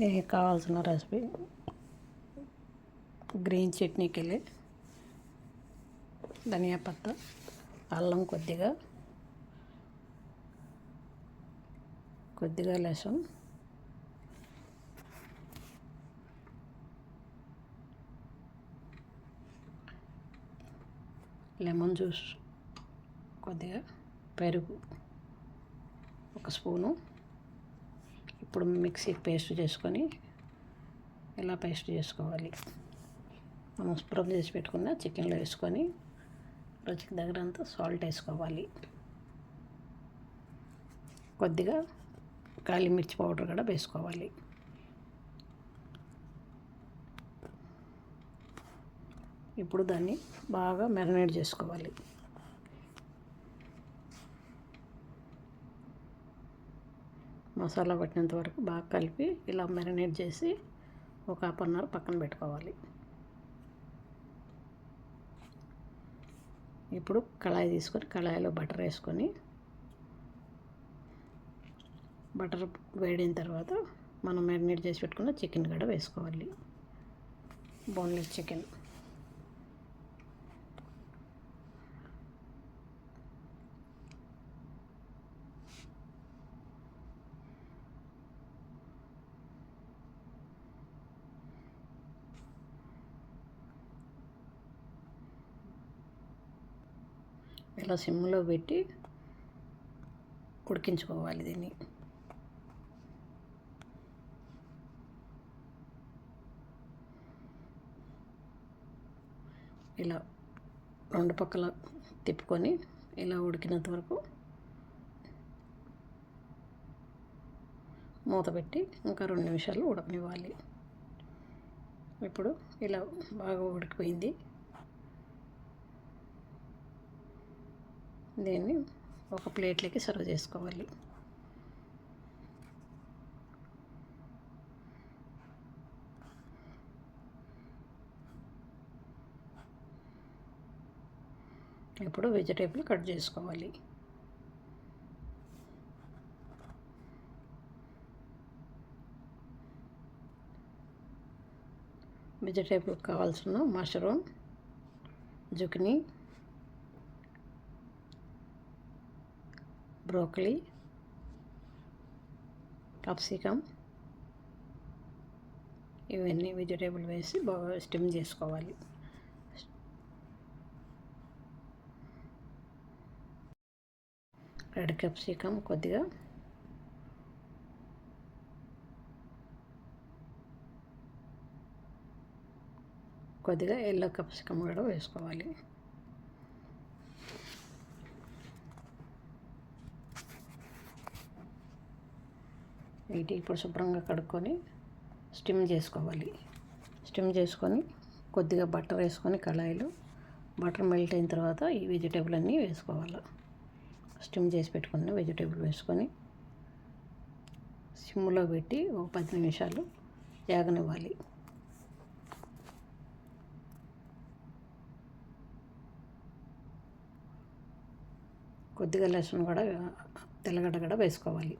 దీనికి కావాల్సిన recipe green చట్నీకి వెళ్ళి ధనియా పత్త, అల్లం కొద్దిగా లహసన్, లెమన్ జ్యూస్ కొద్దిగా, పెరుగు 1 స్పూను. ఇప్పుడు మిక్సీకి పేస్ట్ చేసుకొని ఇలా పేస్ట్ చేసుకోవాలి. మనం స్క్రబ్ చేసి పెట్టుకున్న చికెన్లో వేసుకొని రుచికి తగినంత సాల్ట్ వేసుకోవాలి. కొద్దిగా కాలి మిర్చి పౌడర్ కూడా వేసుకోవాలి. ఇప్పుడు దాన్ని బాగా మ్యారినేట్ చేసుకోవాలి. మసాలా పట్టినంత వరకు బాగా కలిపి ఇలా మ్యారినేట్ చేసి ఒక 1/2 అవర్ పక్కన పెట్టుకోవాలి. ఇప్పుడు కళాయి తీసుకొని కళాయిలో బటర్ వేసుకొని, బటర్ వేడిన తర్వాత మనం మ్యారినేట్ చేసి పెట్టుకున్న చికెన్ కూడా వేసుకోవాలి. బోన్లెస్ చికెన్ ఇలా సిమ్లో పెట్టి ఉడికించుకోవాలి. దీన్ని ఇలా 2 పక్కల తిప్పుకొని ఇలా ఉడికినంత వరకు మూత పెట్టి ఇంకా 2 నిమిషాలు ఉడకనివ్వాలి. ఇప్పుడు ఇలా బాగా ఉడికిపోయింది. దీన్ని ఒక ప్లేట్లోకి సర్వ్ చేసుకోవాలి. ఇప్పుడు వెజిటేబుల్ కట్ చేసుకోవాలి. వెజిటేబుల్ కావాల్సిన మష్రూమ్, జుకినీ, బ్రోకలీ, క్యాప్సికమ్, ఇవన్నీ వెజిటేబుల్ వేసి బాగా స్టిమ్ చేసుకోవాలి. రెడ్ క్యాప్సికమ్ కొద్దిగా, ఎల్లో క్యాప్సికమ్ కూడా వేసుకోవాలి. వీటి ఇప్పుడు శుభ్రంగా కడుక్కొని స్టిమ్ చేసుకోవాలి. స్టిమ్ చేసుకొని కొద్దిగా బటర్ వేసుకొని కళాయిలో బటర్ మెల్ట్ అయిన తర్వాత ఈ వెజిటేబుల్ అన్నీ వేసుకోవాలి. స్టిమ్ చేసి పెట్టుకున్న వెజిటేబుల్ వేసుకొని సిమ్లో పెట్టి ఒక 10 నిమిషాలు వేగనివ్వాలి. కొద్దిగా లహసన్ కూడా, తెల్లగడ్డ కూడా వేసుకోవాలి.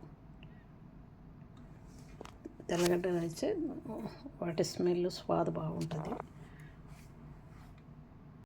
తెల్లగడ్డ వేస్తే వాటి స్మెల్ స్వాద బాగుంటుంది.